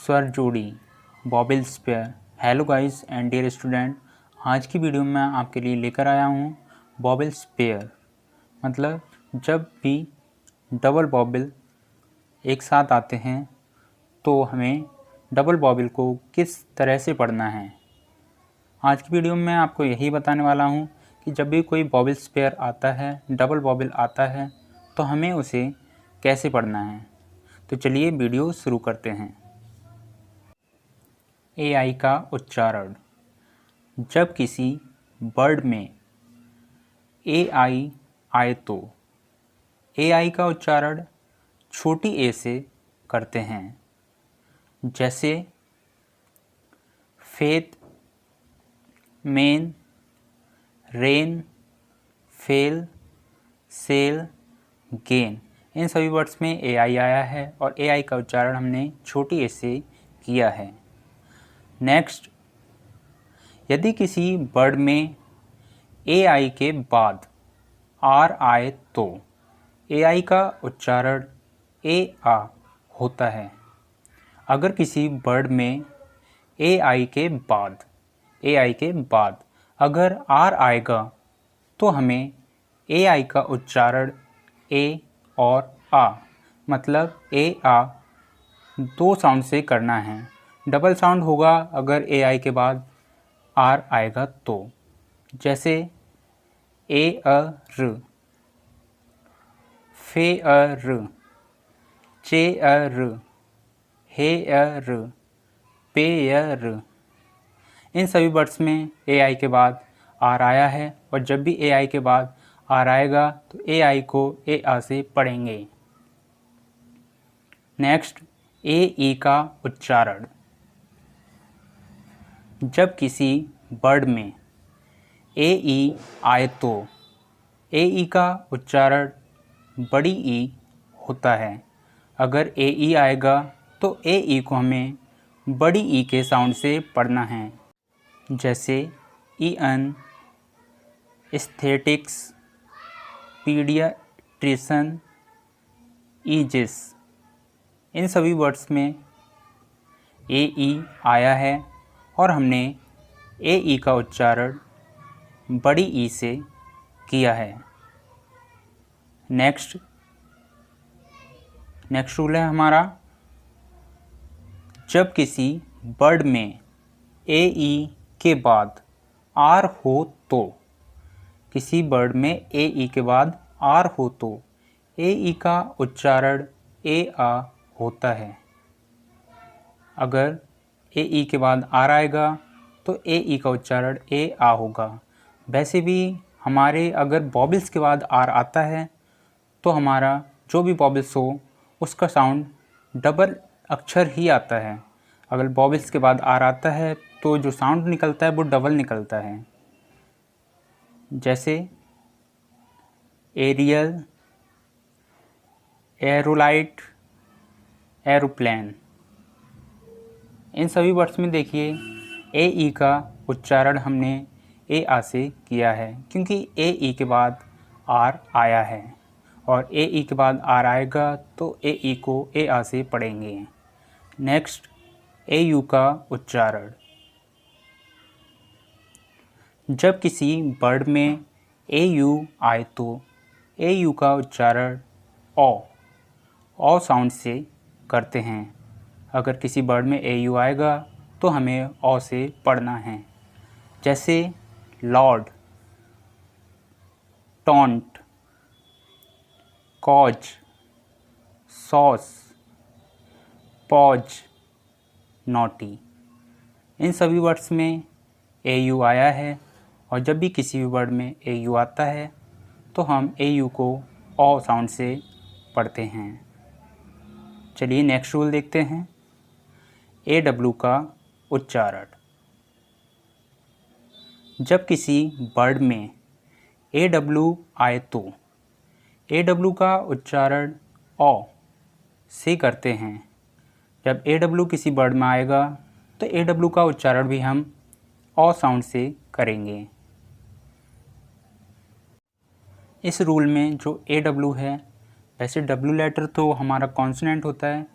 स्वर जोड़ी vowels pair. Hello guys and dear student, आज की वीडियो में मैं आपके लिए लेकर आया हूँ बॉबल्स पेयर। मतलब जब भी डबल बॉबल एक साथ आते हैं तो हमें डबल बॉबल को किस तरह से पढ़ना है। आज की वीडियो में मैं आपको यही बताने वाला हूँ कि जब भी कोई बॉबल्स पेयर आता है, डबल बॉबल आता है, तो हमें उसे कैसे पढ़ना है। तो चलिए वीडियो शुरू करते हैं। AI का उच्चारण। जब किसी वर्ड में AI आए तो AI का उच्चारण छोटी a से करते हैं, जैसे faith, main, rain, fail, sale, gain. इन सभी वर्ड्स में AI आया है और AI का उच्चारण हमने छोटी a से किया है। नेक्स्ट, यदि किसी वर्ड में AI के बाद R आए तो AI का उच्चारण A होता है। अगर किसी वर्ड में AI के बाद अगर R आएगा तो हमें AI का उच्चारण A और आ मतलब A दो साउंड से करना है। डबल साउंड होगा अगर AI के बाद R आएगा तो, जैसे ए अ र, फे अ र, चे अ र, हे अ र, पे अ र। इन सभी वर्ड्स में AI के बाद R आया है और जब भी AI के बाद R आएगा तो AI को A से पढ़ेंगे। नेक्स्ट, AE का उच्चारण। जब किसी वर्ड में AE आए तो AE का उच्चारण बड़ी E होता है। अगर AE आएगा तो AE को हमें बड़ी E के साउंड से पढ़ना है, जैसे EN, एस्थेटिक्स, पीडियाट्रिशन, ईजिस। इन सभी वर्ड्स में AE आया है और हमने AE का उच्चारण बड़ी E से किया है। नेक्स्ट रूल है हमारा, जब किसी वर्ड में AE के बाद R हो तो, किसी वर्ड में AE के बाद R हो तो AE का उच्चारण A होता है। अगर AE के बाद R आएगा तो AE का उच्चारण A होगा। वैसे भी हमारे अगर बॉबल्स के बाद R आता है तो हमारा जो भी बॉबल्स हो उसका साउंड डबल अक्षर ही आता है। अगर बॉबल्स के बाद R आता है तो जो साउंड निकलता है वो डबल निकलता है, जैसे एरियल, एरोलाइट, एरोप्लेन। इन सभी वर्ड्स में देखिए AE का उच्चारण हमने A से किया है क्योंकि AE के बाद R आया है और AE के बाद R आएगा तो AE को A से पढ़ेंगे। नेक्स्ट, AU का उच्चारण। जब किसी वर्ड में AU आए तो AU का उच्चारण ओ साउंड से करते हैं। अगर किसी वर्ड में AU आएगा तो हमें ओ से पढ़ना है, जैसे lord, taunt, cause, sauce, pause, naughty. इन सभी वर्ड्स में AU आया है और जब भी किसी भी वर्ड में AU आता है तो हम AU को ओ साउंड से पढ़ते हैं। चलिए नेक्स्ट रूल देखते हैं, AW का उच्चारण। जब किसी वर्ड में AW आए तो AW का उच्चारण ओ से करते हैं। जब AW किसी वर्ड में आएगा तो AW का उच्चारण भी हम ओ साउंड से करेंगे। इस रूल में जो AW है, वैसे W लेटर तो हमारा कॉन्सोनेंट होता है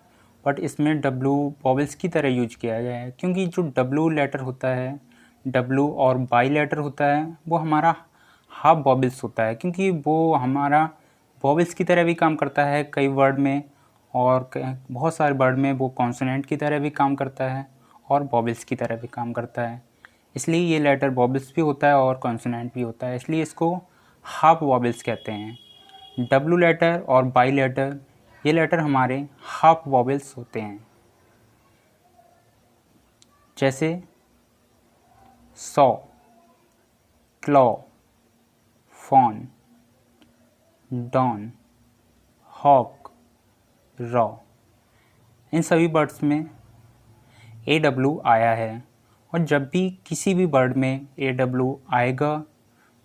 बट इसमें डब्लू वॉवेल्स की तरह यूज किया गया है, क्योंकि जो डब्लू लेटर होता है, डब्लू और बाई लेटर होता है, वो हमारा हाफ वॉवेल्स होता है, क्योंकि वो हमारा वॉवेल्स की तरह भी काम करता है कई वर्ड में, और बहुत सारे वर्ड में वो कॉन्सोनेंट की तरह भी काम करता है और वॉवेल्स की तरह भी काम करता है। इसलिए ये लेटर वॉवेल्स भी होता है और कॉन्सोनेंट भी होता है, इसलिए इसको हाफ वॉवेल्स कहते हैं। डब्लू लेटर और बाई लेटर, ये लेटर हमारे हाफ वॉवेल्स होते हैं। जैसे saw, claw, fawn, dawn, hawk, raw, इन सभी वर्ड्स में ए डब्लू आया है, और जब भी किसी भी वर्ड में ए डब्लू आएगा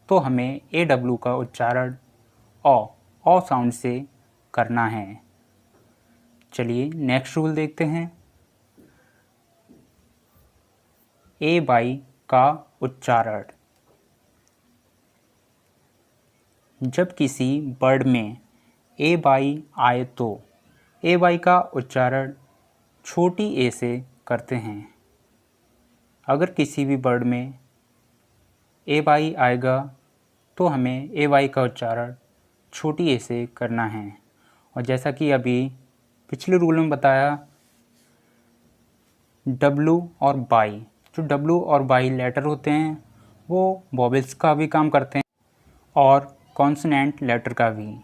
तो हमें ए डब्लू का उच्चारण ओ साउंड से करना है। चलिए नेक्स्ट रूल देखते हैं। ए बाई का उच्चारण। जब किसी वर्ड में ए बाई आए तो ए बाई का उच्चारण छोटी ए से करते हैं। अगर किसी भी वर्ड में ए बाई आएगा तो हमें ए बाई का उच्चारण छोटी ए से करना है। और जैसा कि अभी पिछले रूल में बताया, डब्लू और बाई, जो डब्लू और बाई लेटर होते हैं वो वॉवेल्स का भी काम करते हैं और कॉन्सोनेंट लेटर का भी।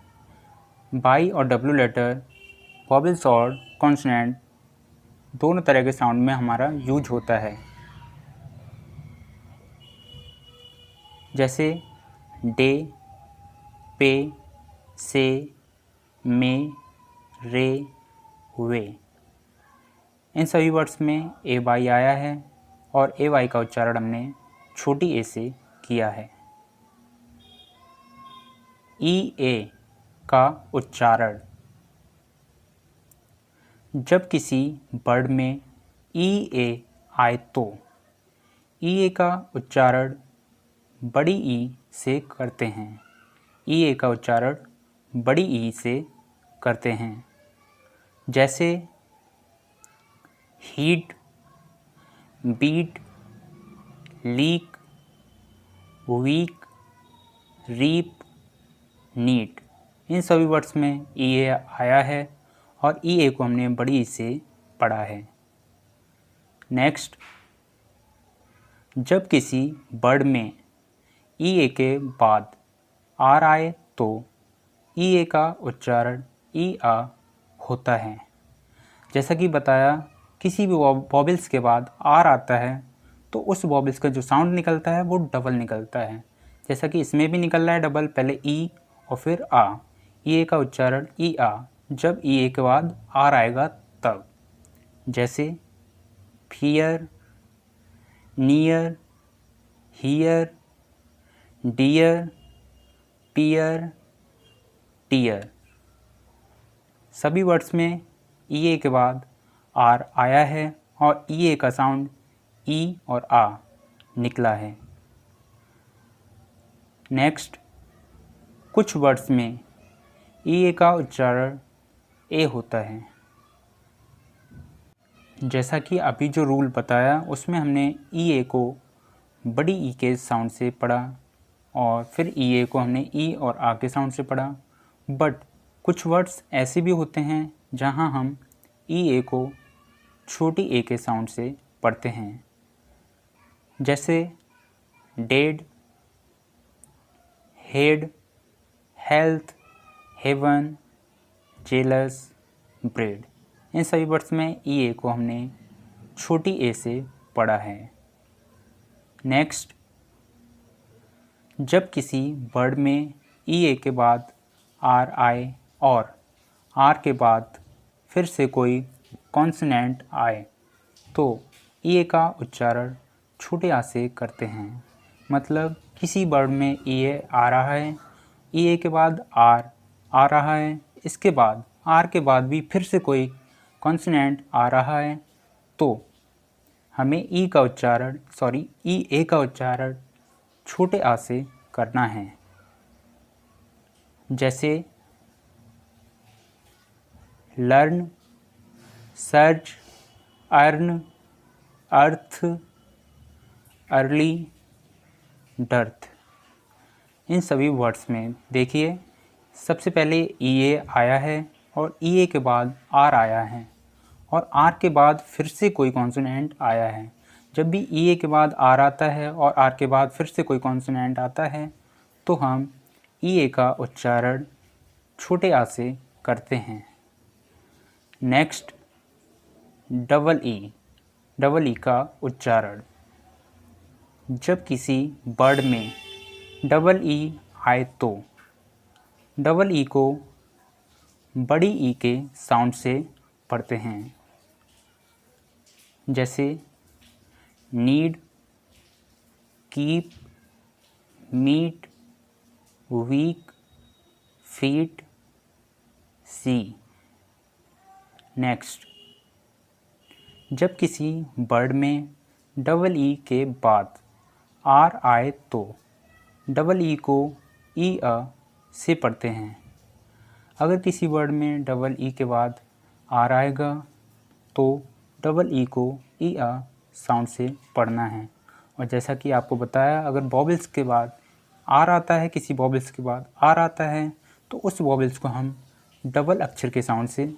बाई और डब्लू लेटर वॉवेल्स और कॉन्सोनेंट दोनों तरह के साउंड में हमारा यूज होता है। जैसे डे, पे, से, में, रे, वे, इन सभी वर्ड्स में ए बाई आया है और ए बाई का उच्चारण हमने छोटी ए से किया है। ई ए का उच्चारण। जब किसी वर्ड में ई ए आए तो ई ए का उच्चारण बड़ी ई से करते हैं। ई ए का उच्चारण बड़ी ई से करते हैं। जैसे heat, beat, leak, weak, reap, neat, इन सभी वर्ड्स में ई ए आया है और ई ए को हमने बड़ी ई से पढ़ा है। नेक्स्ट, जब किसी वर्ड में ई ए के बाद आर आए तो ई ए का उच्चारण ई आ होता है। जैसा कि बताया, किसी भी वॉवेल्स के बाद आर आता है तो उस वॉवेल्स का जो साउंड निकलता है वो डबल निकलता है। जैसा कि इसमें भी निकल रहा है डबल, पहले ई और फिर आ। ई ए का उच्चारण ई आ जब ई ए के बाद आर आएगा तब। जैसे fear, near, hear, dear, pear, tear, सभी वर्ड्स में ई ए के बाद आर आया है और ई ए का साउंड ई और आ निकला है। नेक्स्ट, कुछ वर्ड्स में ई ए का उच्चारण ए होता है। जैसा कि अभी जो रूल बताया उसमें हमने ई ए को बड़ी ई के साउंड से पढ़ा और फिर ई ए को हमने ई और आ के साउंड से पढ़ा। बट कुछ वर्ड्स ऐसे भी होते हैं जहां हम ई ए को छोटी ए के साउंड से पढ़ते हैं। जैसे dead, head, health, heaven, jealous, bread, इन सभी वर्ड्स में ई ए को हमने छोटी ए से पढ़ा है। नेक्स्ट, जब किसी वर्ड में ई ए के बाद आर आए और आर के बाद फिर से कोई कॉन्सोनेंट आए तो ई ए का उच्चारण छोटे आ से करते हैं। मतलब किसी वर्ड में ई ए आ रहा है, ई ए के बाद आर आ रहा है, इसके बाद आर के बाद भी फिर से कोई कॉन्सोनेंट आ रहा है तो हमें ई ए का उच्चारण छोटे आ से करना है। जैसे लर्न, सर्ज, अर्न, अर्थ, अर्ली, डर्थ। इन सभी वर्ड्स में देखिए सबसे पहले ई ए आया है और ई ए के बाद आर आया है और आर के बाद फिर से कोई कॉन्सोनेंट आया है। जब भी ई ए के बाद आर आता है और आर के बाद फिर से कोई कॉन्सोनेंट आता है तो हम ई ए का उच्चारण छोटे आ से करते हैं। नेक्स्ट डबल ई का उच्चारण। जब किसी वर्ड में डबल ई आए तो डबल ई को बड़ी ई के साउंड से पढ़ते हैं, जैसे need, keep, meet, week, feet, see. Next, जब किसी वर्ड में डबल ई के बाद आर आए तो डबल ई को ई अ से पढ़ते हैं। अगर किसी वर्ड में डबल ई के बाद आर आएगा तो डबल ई को ई अ साउंड से पढ़ना है। और जैसा कि आपको बताया, अगर वॉवेल्स के बाद आर आता है, किसी वॉवेल्स के बाद आर आता है तो उस वॉवेल्स को हम डबल अक्षर के साउंड से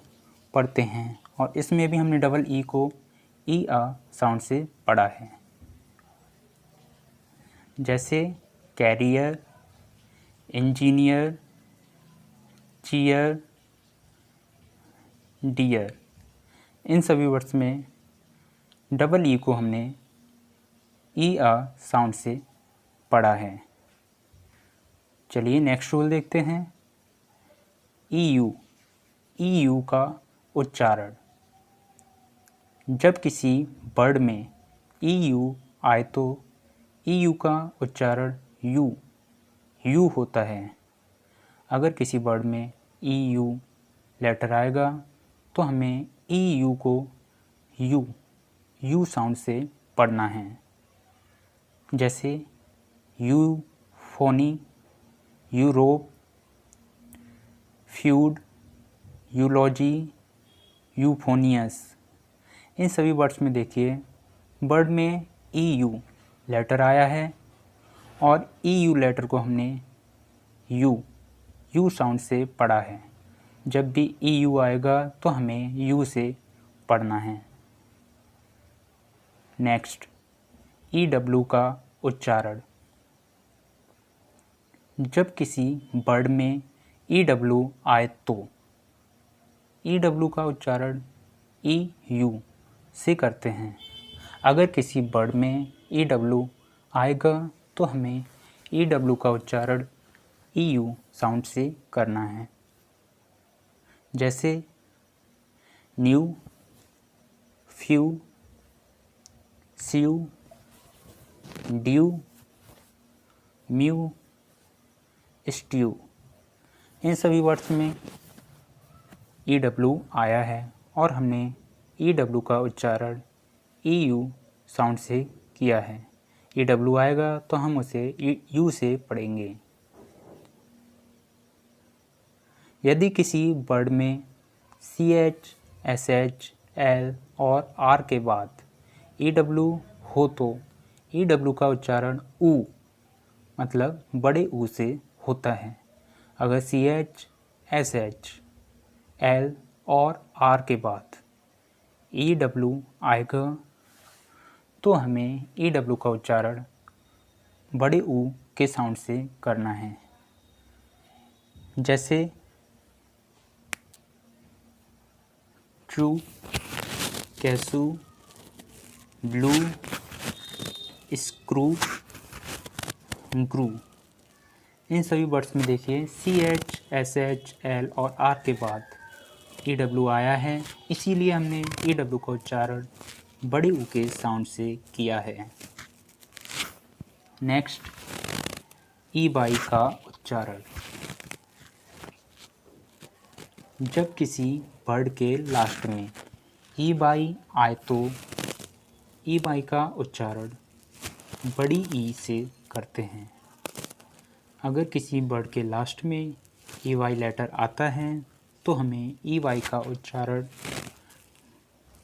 पढ़ते हैं। और इसमें भी हमने डबल ई को ई अ साउंड से पढ़ा है, जैसे कैरियर, इंजीनियर, चीयर, डियर। इन सभी वर्ड्स में डबल ई को हमने ई अ साउंड से पढ़ा है। चलिए नेक्स्ट रूल देखते हैं। ई यू का उच्चारण। जब किसी वर्ड में ई यू आए तो ई यू का उच्चारण यू होता है। अगर किसी वर्ड में ई यू लेटर आएगा तो हमें ई यू को यू साउंड से पढ़ना है, जैसे यूफोनी, यूरोप, फ्यूड, यूलॉजी, यूफोनियस। इन सभी वर्ड्स में देखिए वर्ड में ई यू लेटर आया है और ई यू लेटर को हमने यू साउंड से पढ़ा है। जब भी ई यू आएगा तो हमें यू से पढ़ना है। नेक्स्ट, ई डब्ल्यू का उच्चारण। जब किसी वर्ड में ई डब्ल्यू आए तो ई डब्ल्यू का उच्चारण ई यू से करते हैं। अगर किसी वर्ड में ई डब्ल्यू आएगा तो हमें ई डब्ल्यू का उच्चारण ई यू साउंड से करना है, जैसे न्यू, फ्यू, स्यू, ड्यू, म्यू, स्ट्यू। इन सभी वर्ड्स में ई डब्ल्यू आया है और हमने ई डब्ल्यू का उच्चारण ई यू साउंड से किया है। ई डब्ल्यू आएगा तो हम उसे यू से पढ़ेंगे। यदि किसी वर्ड में C H, S H, L और आर के बाद ई डब्ल्यू हो तो ई डब्ल्यू का उच्चारण ऊ मतलब बड़े ऊ से होता है। अगर C H, S H, L और आर के बाद ई डब्ल्यू आएगा तो हमें ई डब्ल्यू का उच्चारण बड़े ऊ के साउंड से करना है, जैसे ट्रू, कैसू, ब्लू, स्क्रू, ग्रू। इन सभी वर्ड्स में देखिए C H, S H, L और आर के बाद ई डब्ल्यू आया है, इसीलिए हमने ई डब्ल्यू का उच्चारण बड़े ऊ के साउंड से किया है। नेक्स्ट, ई बाई का उच्चारण। जब किसी वर्ड के लास्ट में ई बाई आए तो ई बाई का उच्चारण बड़ी ई से करते हैं। अगर किसी वर्ड के लास्ट में ई वाई लेटर आता है तो हमें ई वाई का उच्चारण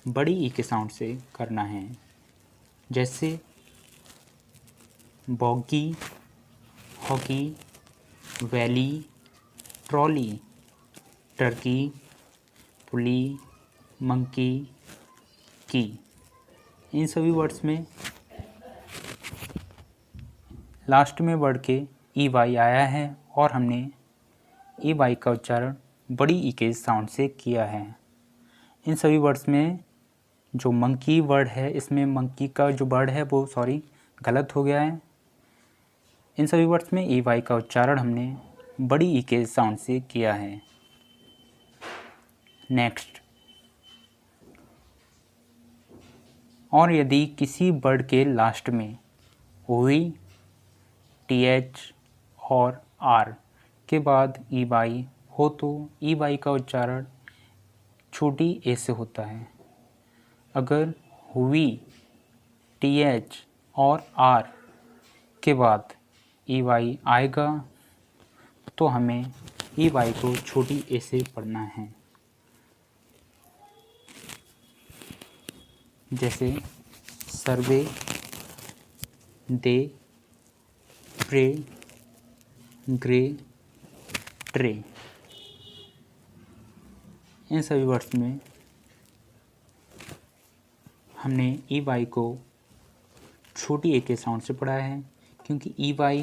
बड़ी ई के साउंड से करना है। जैसे bogie, hockey, valley, trolley, turkey, pulley, monkey, key. इन सभी वर्ड्स में लास्ट में वर्ड के ई वाई आया है और हमने ई वाई का उच्चारण बड़ी ई के साउंड से किया है। इन सभी वर्ड्स में जो मंकी वर्ड है, इसमें मंकी का जो वर्ड है वो गलत हो गया है। इन सभी वर्ड्स में ई वाई का उच्चारण हमने बड़ी ई के साउंड से किया है। नेक्स्ट, और यदि किसी वर्ड के लास्ट में वी, टी एच और आर के बाद ई वाई हो तो ई वाई का उच्चारण छोटी ए से होता है। अगर वी, टी एच और आर के बाद ई वाई आएगा तो हमें ई वाई को छोटी ए से पढ़ना है। जैसे सर्वे, दे, प्रे, ग्रे, ट्रे। इन सभी वर्ड्स में हमने ई वाई को छोटी ए के साउंड से पढ़ा है, क्योंकि E Y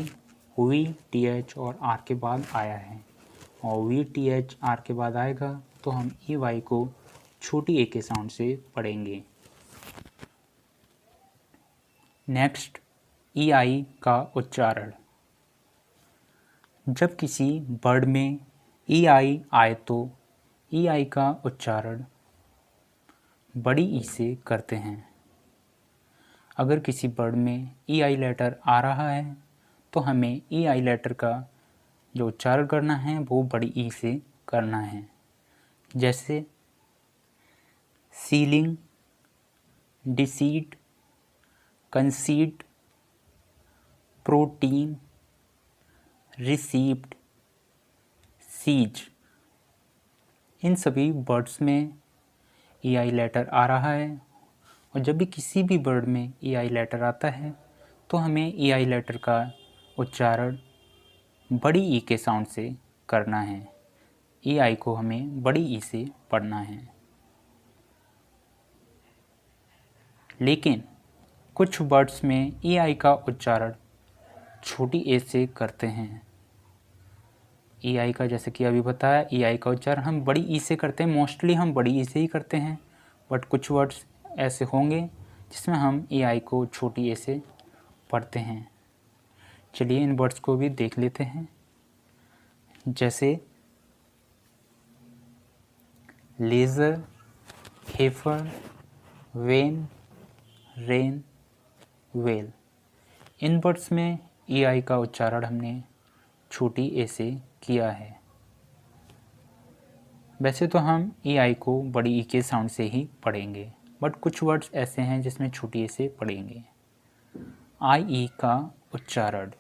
V, T H और आर के बाद आया है, और वी, टी एच, आर के बाद आएगा तो हम ई वाई को छोटी ए के साउंड से पढ़ेंगे। नेक्स्ट, ई आई का उच्चारण। जब किसी वर्ड में ई आई आए तो ई आई का उच्चारण बड़ी ई से करते हैं। अगर किसी वर्ड में ई आई लेटर आ रहा है तो हमें ई आई लेटर का जो उच्चारण करना है वो बड़ी ई से करना है। जैसे ceiling, deceit, concede, protein, received, seize. इन सभी वर्ड्स में ई आई लेटर आ रहा है, और जब भी किसी भी वर्ड में ई आई लेटर आता है तो हमें ई आई लेटर का उच्चारण बड़ी ई के साउंड से करना है। ई आई को हमें बड़ी ई से पढ़ना है। लेकिन कुछ वर्ड्स में ई आई का उच्चारण छोटी ए से करते हैं। ई आई का, जैसे कि अभी बताया, ई आई का उच्चारण हम बड़ी ई से करते हैं। मोस्टली हम बड़ी ई से ही करते हैं, बट कुछ वर्ड्स ऐसे होंगे जिसमें हम ई आई को छोटी ए से पढ़ते हैं। चलिए इन वर्ड्स को भी देख लेते हैं। जैसे laser, heifer, when, rain, well. In words में ई आई का उच्चारण हमने छोटी ए से किया है। वैसे तो हम ई आई को बड़ी ई के साउंड से ही पढ़ेंगे, बट कुछ वर्ड्स ऐसे हैं जिसमें छोटी ए से पढ़ेंगे। आई ई का उच्चारण।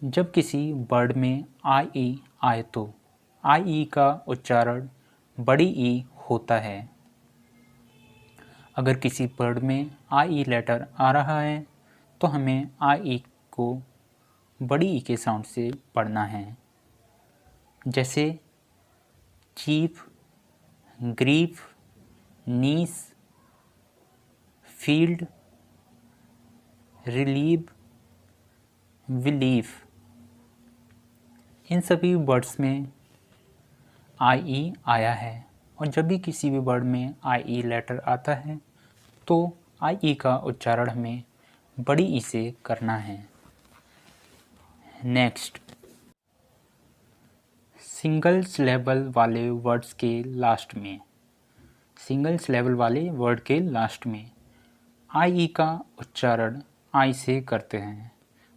जब किसी वर्ड में आई ई आए तो आई ई का उच्चारण बड़ी ई होता है। अगर किसी वर्ड में आई ई लेटर आ रहा है तो हमें आई ई को बड़ी ई के साउंड से पढ़ना है। जैसे चीफ, ग्रीफ, नीस, फील्ड, रिलीव, विलीव। इन सभी वर्ड्स में आई ई आया है, और जब भी किसी भी वर्ड में आई ई लेटर आता है तो आई ई का उच्चारण हमें बड़ी ई से करना है। नेक्स्ट, सिंगल सिलेबल वाले वर्ड्स के लास्ट में। सिंगल सिलेबल वाले वर्ड के लास्ट में आई ई का उच्चारण आई से करते हैं।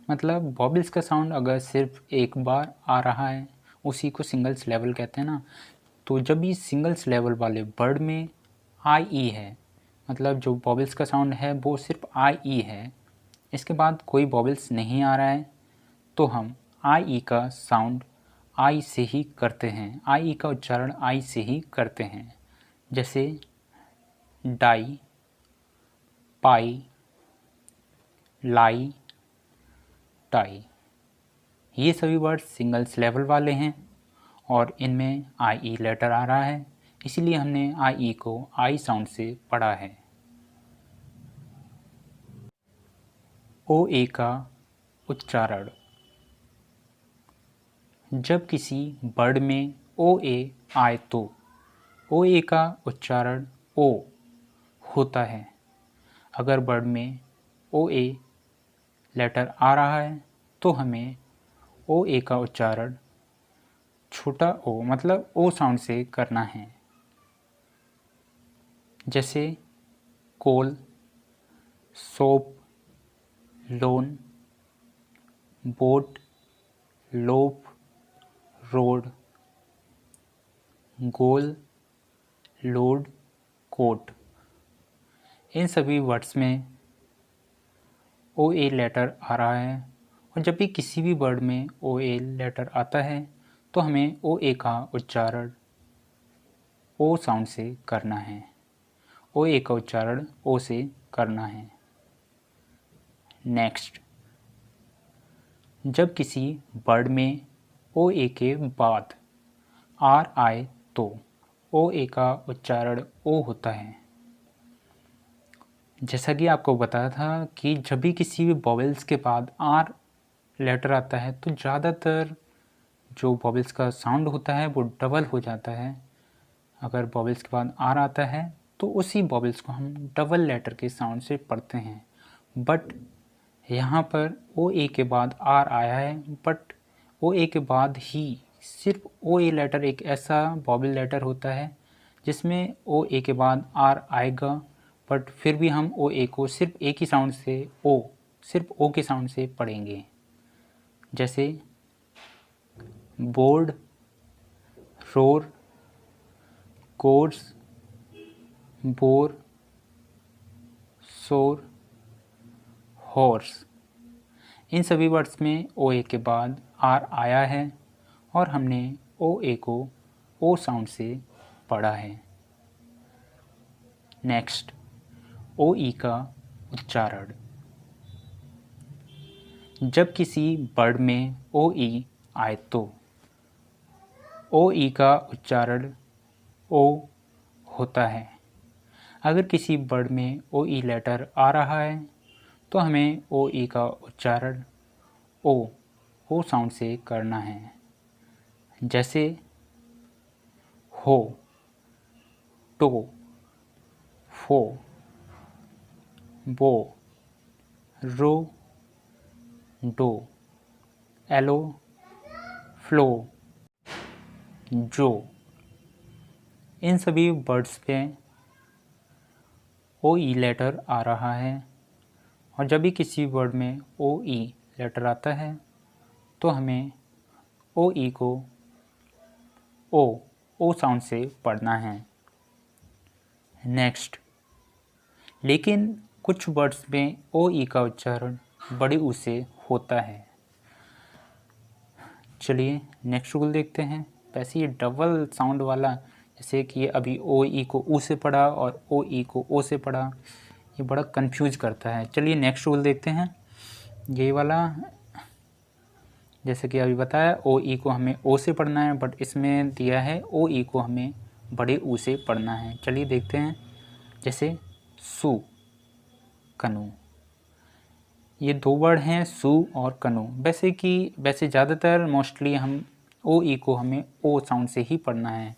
मतलब वॉबल्स का साउंड अगर सिर्फ एक बार आ रहा है उसी को सिंगल सिलेबल कहते हैं ना। तो जब भी सिंगल सिलेबल वाले वर्ड में आई ई है, मतलब जो वॉबल्स का साउंड है वो सिर्फ आई ई है, इसके बाद कोई वॉबल्स नहीं आ रहा है, तो हम आई ई का साउंड आई से ही करते हैं। आई ई का उच्चारण आई से ही करते हैं। जैसे डाई, पाई, लाई, टाई। ये सभी वर्ड सिंगल सिलेबल वाले हैं और इनमें आई ई लेटर आ रहा है, इसीलिए हमने आई ई को आई साउंड से पढ़ा है। ओ ए का उच्चारण। जब किसी वर्ड में ओ ए आए तो ओ ए का उच्चारण ओ होता है। अगर वर्ड में ओ ए लेटर आ रहा है तो हमें ओ ए का उच्चारण छोटा ओ मतलब ओ साउंड से करना है। जैसे कोल, सोप, लोन, बोट, लोप, रोड, गोल, लोड, कोट। इन सभी वर्ड्स में ओ ए लेटर आ रहा है और जब भी किसी भी वर्ड में ओ ए लेटर आता है तो हमें ओ ए का उच्चारण ओ साउंड से करना है। ओ ए का उच्चारण ओ से करना है। नेक्स्ट, जब किसी वर्ड में ओ ए के बाद आर आए तो ओ ए का उच्चारण ओ होता है। जैसा कि आपको बताया था कि जब भी किसी भी वॉवेल्स के बाद आर लेटर आता है तो ज़्यादातर जो वॉवेल्स का साउंड होता है वो डबल हो जाता है। अगर वॉवेल्स के बाद आर आता है तो उसी वॉवेल्स को हम डबल लेटर के साउंड से पढ़ते हैं। बट यहाँ पर ओ ए के बाद आर आया है, बट ओ ए के बाद ही सिर्फ ओ ए लेटर एक ऐसा वॉवेल लेटर होता है जिसमें ओ ए के बाद आर आएगा, बट फिर भी हम ओ ए को सिर्फ एक ही साउंड से सिर्फ ओ के साउंड से पढ़ेंगे। जैसे बोर्ड, रोर, कोर्स, बोर, शोर, हॉर्स। इन सभी वर्ड्स में ओ ए के बाद आर आया है और हमने ओ ए को ओ साउंड से पढ़ा है। नेक्स्ट, ओ ई का उच्चारण। जब किसी वर्ड में ओ ई आए तो ओ ई का उच्चारण ओ होता है। अगर किसी वर्ड में ओ ई लेटर आ रहा है तो हमें ओ ई का उच्चारण ओ साउंड से करना है। जैसे हो, टो, फो, बो, रो, डो, एलो, फ्लो, जो। इन सभी वर्ड्स पे ओ ई लेटर आ रहा है और जब भी किसी वर्ड में ओ ई लेटर आता है तो हमें ओ ई को ओ साउंड से पढ़ना है। नेक्स्ट, लेकिन कुछ वर्ड्स में ओ ई का उच्चारण बड़े ऊ से होता है। चलिए नेक्स्ट रूल देखते हैं। वैसे ये डबल साउंड वाला, जैसे कि अभी ओ ई को ऊ से पढ़ा और ओ ई को ओ से पढ़ा, ये बड़ा कंफ्यूज करता है। चलिए नेक्स्ट रूल देखते हैं। ये वाला जैसे कि अभी बताया ओ ई को हमें ओ से पढ़ना है, बट इसमें दिया है ओ ई को हमें बड़े ऊ से पढ़ना है। चलिए देखते हैं। जैसे सु, कनु, ये दो वर्ड हैं सु और कनु। वैसे ज़्यादातर मोस्टली हम ओ ई को हमें ओ साउंड से ही पढ़ना है,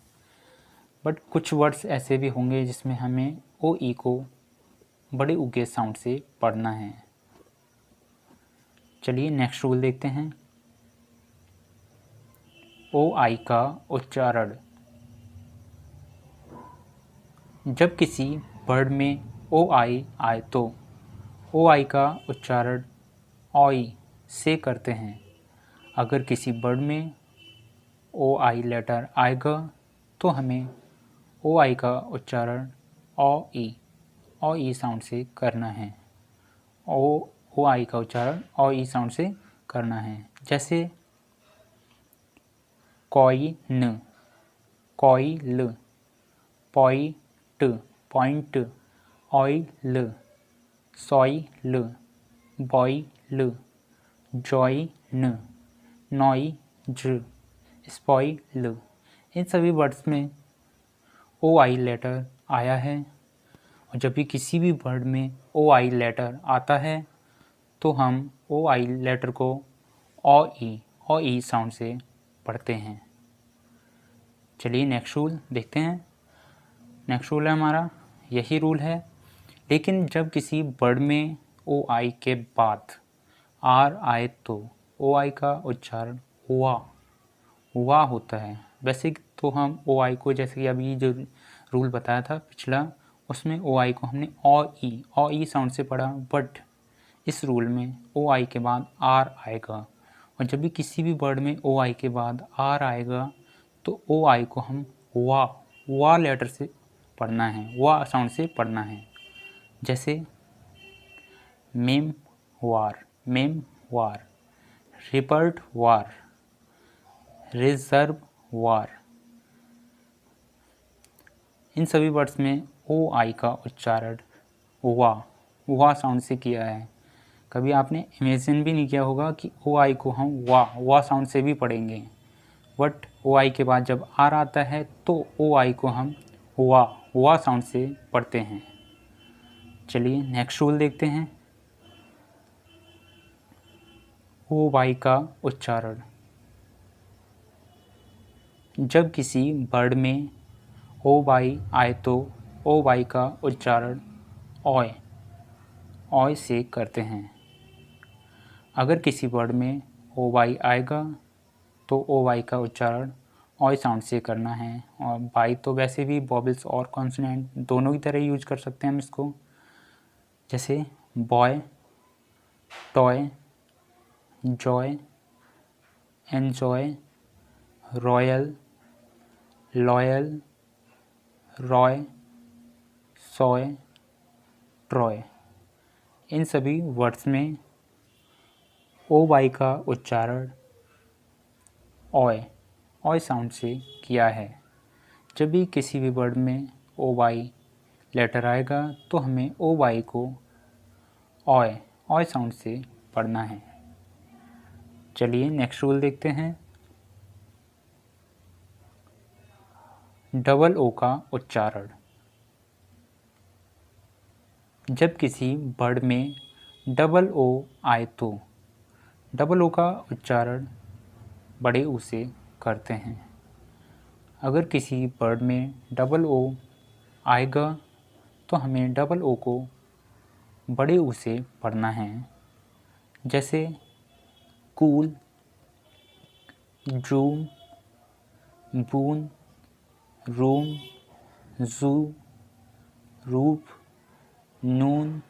बट कुछ वर्ड्स ऐसे भी होंगे जिसमें हमें ओ ई को बड़े ऊ के साउंड से पढ़ना है। चलिए नेक्स्ट रूल देखते हैं। ओ आई का उच्चारण। जब किसी वर्ड में ओ आई आए तो ओ आई का उच्चारण ओई से करते हैं। अगर किसी वर्ड में ओ आई लेटर आएगा तो हमें ओ आई का उच्चारण ओ ई साउंड से करना है। ओ आई का उच्चारण ओ ई साउंड से करना है। जैसे कोई न, कोई ल, पोई point, oil, soil, boil, join, noise, spoil. इन सभी वर्ड्स में ओ आई लेटर आया है, और जब भी किसी भी वर्ड में ओ आई लेटर आता है तो हम ओ आई लेटर को ओ ई साउंड से पढ़ते हैं। चलिए नेक्स्ट रूल देखते हैं। नेक्स्ट रूल है हमारा यही रूल है, लेकिन जब किसी वर्ड में ओ आई के बाद आर आए तो ओ आई का उच्चारण हुआ होता है। वैसे तो हम ओ आई को, जैसे कि अभी जो रूल बताया था पिछला, उसमें ओ आई को हमने ओ ई साउंड से पढ़ा, बट इस रूल में ओ आई के बाद आर आएगा, और जब भी किसी भी वर्ड में ओ आई के बाद आर आएगा तो ओ आई को हम वा लेटर से पढ़ना है, वा साउंड से पढ़ना है। जैसे मेम वार, रिपर्ट वार, रिजर्व वार। इन सभी वर्ड्स में ओ आई का उच्चारण वा साउंड से किया है। कभी आपने इमेजिन भी नहीं किया होगा कि ओ आई को हम वा साउंड से भी पढ़ेंगे, बट ओ आई के बाद जब आर आता है तो ओ आई को हम वा साउंड से पढ़ते हैं। चलिए नेक्स्ट रूल देखते हैं। ओ वाई का उच्चारण, जब किसी वर्ड में ओ वाई आए तो ओ वाई का उच्चारण ऑय से करते हैं। अगर किसी वर्ड में ओ वाई आएगा तो ओ वाई का उच्चारण ऑय साउंड से करना है। और वाई तो वैसे भी वॉवेल्स और कॉन्सोनेंट दोनों की तरह यूज कर सकते हैं हम इसको। जैसे boy, toy, joy, enjoy, royal, loyal, Roy, soy, Troy. इन सभी वर्ड्स में ओ वाई का उच्चारण ऑय साउंड से किया है। जब भी किसी भी वर्ड में ओ वाई लेटर आएगा तो हमें ओ वाई को ऑय साउंड से पढ़ना है। चलिए नेक्स्ट रूल देखते हैं। डबल ओ का उच्चारण, जब किसी वर्ड में डबल ओ आए तो डबल ओ का उच्चारण बड़े ओ से करते हैं। अगर किसी वर्ड में डबल ओ आएगा तो हमें डबल ओ को बड़े ओ से पढ़ना है। जैसे कूल, जूम, बून, रूम, जू, रूप, नून,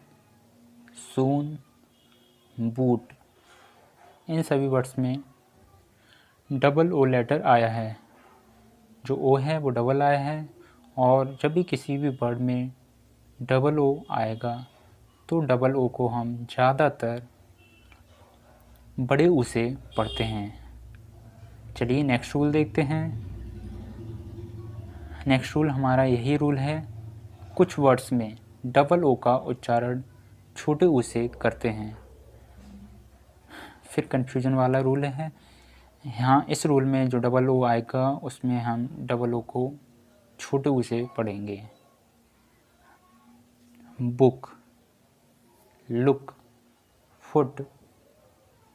सून, बूट। इन सभी वर्ड्स में डबल ओ लेटर आया है, जो ओ है वो डबल आया है, और जब भी किसी भी वर्ड में डबल ओ आएगा तो डबल ओ को हम ज़्यादातर बड़े ओ से पढ़ते हैं। चलिए नेक्स्ट रूल देखते हैं। नेक्स्ट रूल हमारा यही रूल है, कुछ वर्ड्स में डबल ओ का उच्चारण छोटे ओ से करते हैं। फिर कन्फ्यूजन वाला रूल है। यहाँ इस रूल में जो डबल ओ आएगा उसमें हम डबल ओ को छोटे ओ से पढ़ेंगे। Book, look, foot,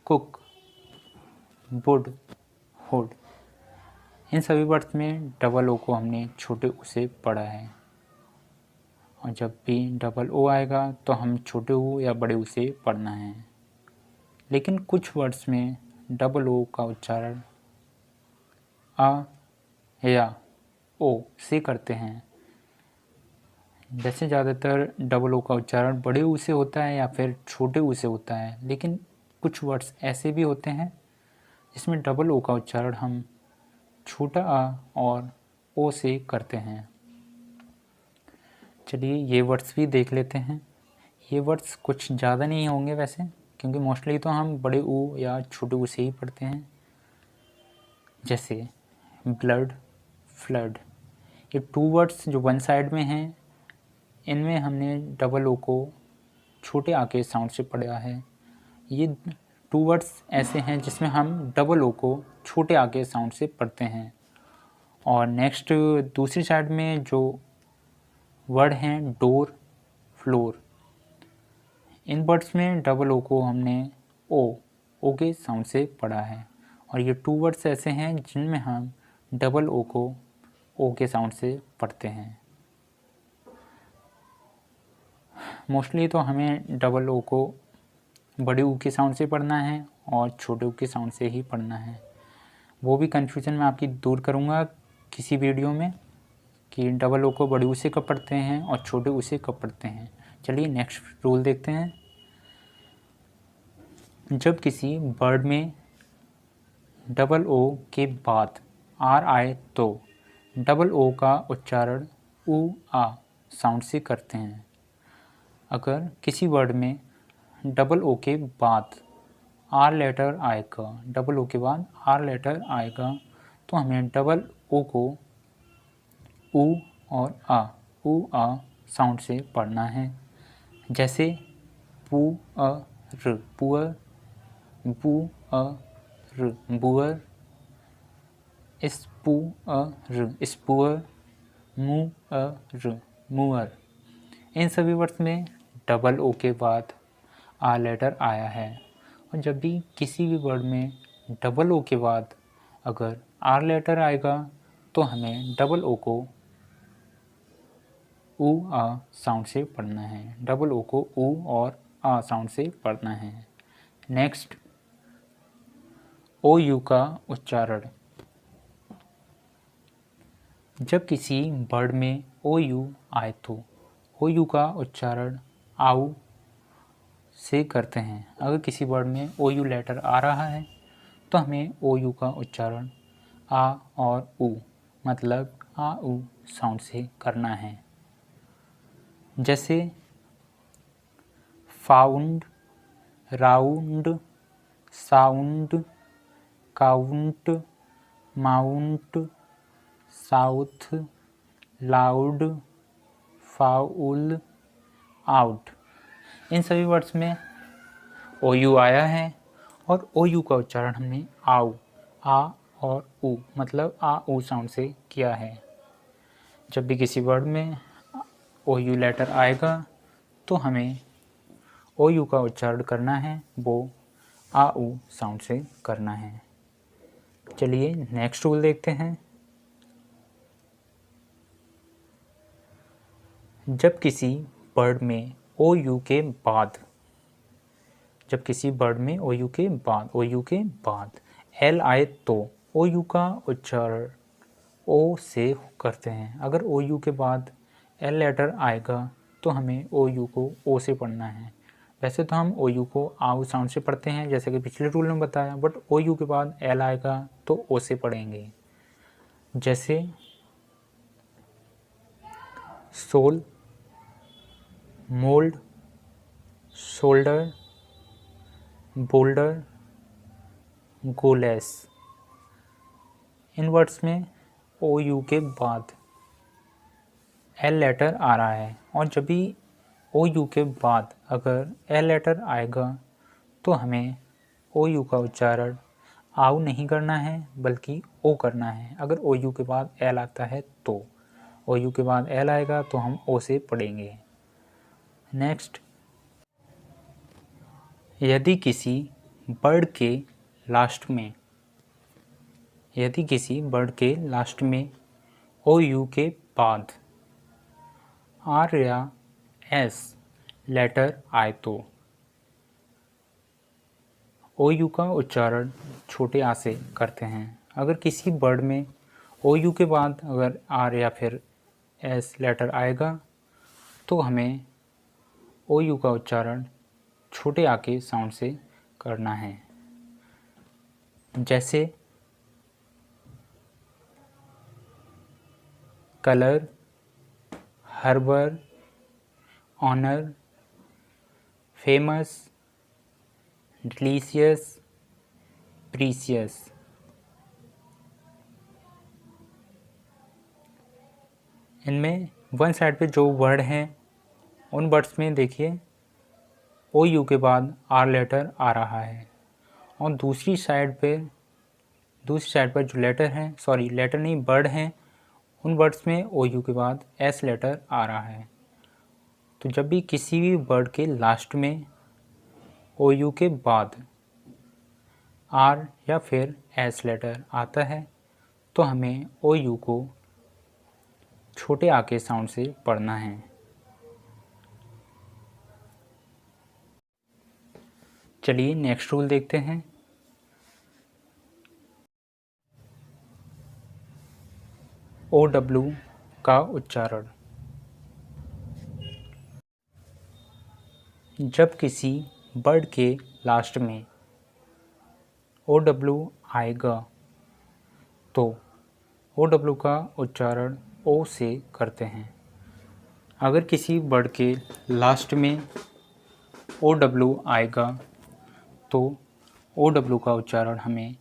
cook, wood, hood. इन सभी वर्ड्स में डबल ओ को हमने छोटे ओ से पढ़ा है, और जब भी डबल ओ आएगा तो हम छोटे ओ या बड़े ओ से पढ़ना है। लेकिन कुछ वर्ड्स में डबल ओ का उच्चारण आ या ओ से करते हैं। जैसे ज़्यादातर डबल ओ का उच्चारण बड़े ऊ से होता है या फिर छोटे ऊ से होता है, लेकिन कुछ वर्ड्स ऐसे भी होते हैं जिसमें डबल ओ का उच्चारण हम छोटा आ और ओ से करते हैं। चलिए ये वर्ड्स भी देख लेते हैं। ये वर्ड्स कुछ ज़्यादा नहीं होंगे वैसे, क्योंकि मोस्टली तो हम बड़े ऊ या छोटे ऊ से ही पढ़ते हैं। जैसे ब्लड, फ्लड। ये टू वर्ड्स जो वन साइड में हैं इनमें हमने डबल ओ को छोटे आ के साउंड से पढ़ा है। ये 2 वर्ड्स ऐसे हैं जिसमें हम डबल ओ को छोटे आ के साउंड से पढ़ते हैं। और नेक्स्ट दूसरी साइड में जो वर्ड हैं डोर, फ्लोर, इन वर्ड्स में डबल ओ को हमने ओ के साउंड से पढ़ा है। और ये 2 वर्ड्स ऐसे हैं जिनमें हम डबल ओ को ओ के साउंड से पढ़ते हैं। मोस्टली तो हमें डबल ओ को बड़े ऊ के साउंड से पढ़ना है और छोटे ऊ के साउंड से ही पढ़ना है। वो भी कन्फ्यूजन मैं आपकी दूर करूँगा किसी वीडियो में कि डबल ओ को बड़े ऊ से कब पढ़ते हैं और छोटे ऊ से कब पढ़ते हैं। चलिए नेक्स्ट रूल देखते हैं। जब किसी वर्ड में डबल ओ के बाद आर आए तो डबल ओ का उच्चारण ऊ आ साउंड से करते हैं। अगर किसी वर्ड में डबल ओ के बाद आर लेटर आएगा, डबल ओ के बाद आर लेटर आएगा तो हमें डबल ओ को ऊ और ऊ आ साउंड से पढ़ना है। जैसे पुअर, पुअर, बुअर, बुअर, स्पुअर, स्पुअर, मुअर, मुअर। इन सभी वर्ड्स में डबल ओ के बाद आ लेटर आया है। और जब भी किसी भी वर्ड में डबल ओ के बाद अगर आर लेटर आएगा तो हमें डबल ओ को ऊ आ साउंड से पढ़ना है। डबल ओ को ऊ और आ साउंड से पढ़ना है। नेक्स्ट ओ यू का उच्चारण। जब किसी वर्ड में ओ यू आए तो ओ यू का उच्चारण आऊ से करते हैं। अगर किसी वर्ड में ओ यू लेटर आ रहा है तो हमें ओ यू का उच्चारण आ और ऊ मतलब आ ऊ साउंड से करना है। जैसे found, round, sound, count, mount, south, loud, foul, out. इन सभी वर्ड्स में ओ यू आया है और ओ यू का उच्चारण हमने आउ, आ और ऊ मतलब आ ऊ साउंड से किया है। जब भी किसी वर्ड में ओ यू लेटर आएगा तो हमें ओ यू का उच्चारण करना है, वो आ ऊ साउंड से करना है। चलिए नेक्स्ट रूल देखते हैं। जब किसी वर्ड में ओ यू के बाद ओ यू के बाद एल आए तो ओ यू का उच्चारण ओ से करते हैं। अगर ओ यू के बाद एल लेटर आएगा तो हमें ओ यू को ओ से पढ़ना है। वैसे तो हम ओ यू को आउ साउंड से पढ़ते हैं जैसे कि पिछले रूल में बताया, बट ओ यू के बाद एल आएगा तो ओ से पढ़ेंगे। जैसे सोल, मोल्ड, शोल्डर, बोल्डर, गोलेस। इन वर्ड्स में ओ यू के बाद एल लेटर आ रहा है और जब भी ओ यू के बाद अगर एल लेटर आएगा तो हमें ओ यू का उच्चारण आउ नहीं करना है बल्कि ओ करना है। अगर ओ यू के बाद एल आता है तो ओ यू के बाद एल आएगा तो हम ओ से पढ़ेंगे। नेक्स्ट, यदि किसी वर्ड के लास्ट में ओ यू के बाद आर या एस लेटर आए तो ओ यू का उच्चारण छोटे आ से करते हैं। अगर किसी वर्ड में ओ यू के बाद अगर आर या फिर एस लेटर आएगा तो हमें ओ यू का उच्चारण छोटे आ के साउंड से करना है। जैसे colour, harbour, honour, famous, delicious, precious. इनमें वन साइड पे जो वर्ड हैं उन वर्ड्स में देखिए ओ यू के बाद आर लेटर आ रहा है, और दूसरी साइड पर जो लेटर हैं, सॉरी लेटर नहीं वर्ड हैं, उन वर्ड्स में ओ यू के बाद एस लेटर आ रहा है। तो जब भी किसी भी वर्ड के लास्ट में ओ यू के बाद आर या फिर एस लेटर आता है तो हमें ओ यू को छोटे आ के साउंड से पढ़ना है। चलिए नेक्स्ट रूल देखते हैं। ओ डब्ल्यू का उच्चारण। जब किसी वर्ड के लास्ट में ओ डब्ल्यू आएगा तो ओ डब्ल्यू का उच्चारण ओ से करते हैं। अगर किसी वर्ड के लास्ट में ओ डब्ल्यू आएगा तो ओ डब्ल्यू का उच्चारण हमें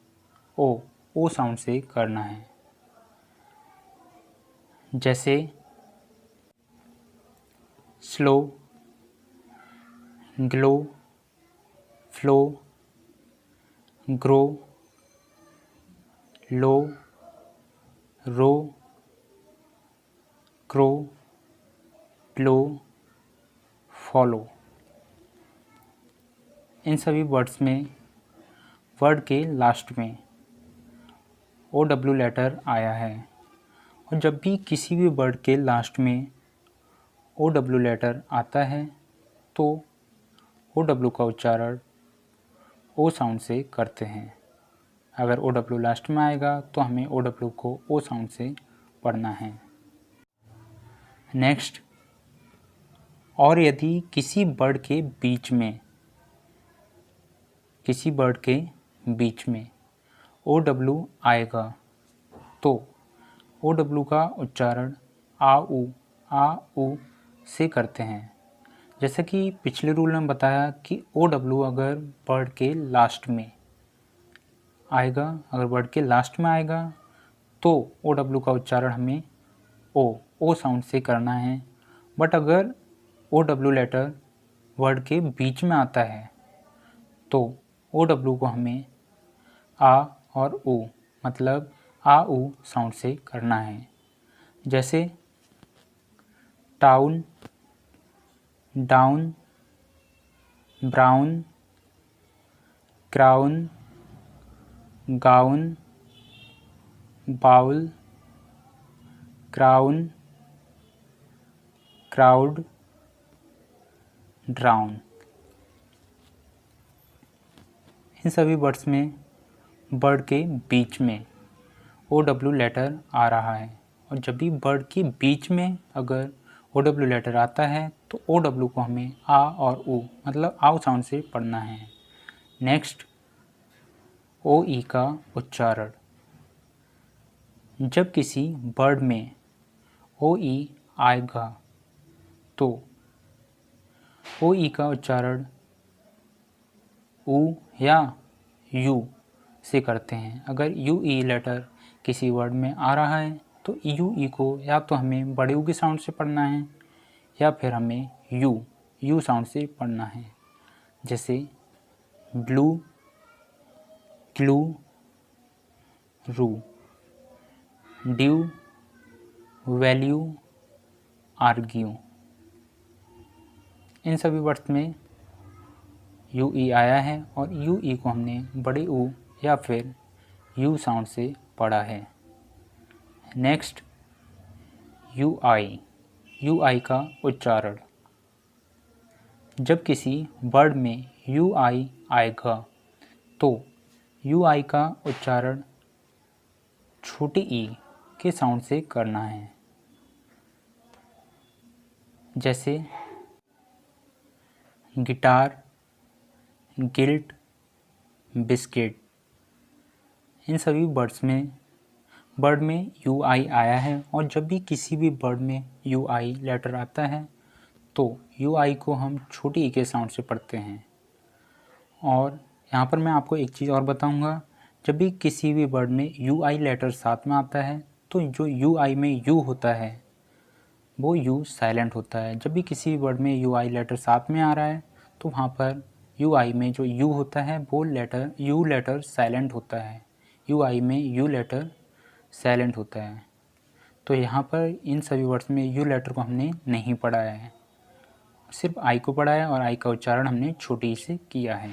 ओ साउंड से करना है। जैसे स्लो, ग्लो, फ्लो, ग्रो, लो, रो, क्रो, प्लो, फॉलो। इन सभी वर्ड्स में वर्ड के लास्ट में ओ डब्ल्यू लेटर आया है, और जब भी किसी भी वर्ड के लास्ट में ओ डब्ल्यू लेटर आता है तो ओ डब्ल्यू का उच्चारण ओ साउंड से करते हैं। अगर ओ डब्ल्यू लास्ट में आएगा तो हमें ओ डब्ल्यू को ओ साउंड से पढ़ना है। नेक्स्ट, और यदि किसी वर्ड के बीच में ओ डब्ल्यू आएगा तो ओ डब्ल्यू का उच्चारण आ उ से करते हैं। जैसे कि पिछले रूल में बताया कि ओ डब्ल्यू अगर वर्ड के लास्ट में आएगा तो ओ डब्ल्यू का उच्चारण हमें ओ साउंड से करना है। बट अगर ओ डब्ल्यू लेटर वर्ड के बीच में आता है तो ओ डब्ल्यू को हमें आ और उ मतलब आ उ साउंड से करना है। जैसे town, down, brown, crown, gown, bowl, crown, crowd, drown. इन सभी वर्ड्स में वर्ड के बीच में ओ डब्ल्यू लेटर आ रहा है, और जब भी वर्ड के बीच में अगर ओ डब्ल्यू लेटर आता है तो ओ डब्ल्यू को हमें आ और उ मतलब आउ साउंड से पढ़ना है। नेक्स्ट, ओ ई का उच्चारण। जब किसी वर्ड में ओ ई आएगा तो ओ ई का उच्चारण उ या यू से करते हैं। अगर यू ई लेटर किसी वर्ड में आ रहा है तो यू ई को या तो हमें बड़े यू के साउंड से पढ़ना है या फिर हमें यू साउंड से पढ़ना है। जैसे ब्लू, ग्लू, रू, ड्यू, वैल्यू, आर्ग्यू। इन सभी वर्ड्स में यू ई आया है और यू ई को हमने बड़े ऊ या फिर यू साउंड से पढ़ा है। नेक्स्ट, यू आई का उच्चारण। जब किसी वर्ड में यू आई आएगा तो यू आई का उच्चारण छोटी ई के साउंड से करना है। जैसे गिटार, गिल्ट, बिस्किट। इन सभी वर्ड में यू आई आया है, और जब भी किसी भी वर्ड में यू आई लेटर आता है तो यू आई को हम छोटी ई के साउंड से पढ़ते हैं। और यहाँ पर मैं आपको एक चीज़ और बताऊँगा, जब भी किसी भी वर्ड में यू आई लेटर साथ में आता है तो जो यू आई में यू होता है वो यू साइलेंट होता है। जब भी किसी वर्ड में यू आई लेटर साथ में आ रहा है तो वहाँ पर यू आई में जो यू होता है वो लेटर यू लेटर साइलेंट होता है, यू आई में यू लेटर साइलेंट होता है। तो यहाँ पर इन सभी वर्ड्स में यू लेटर को हमने नहीं पढ़ाया है, सिर्फ आई को पढ़ा है और आई का उच्चारण हमने छोटी से किया है।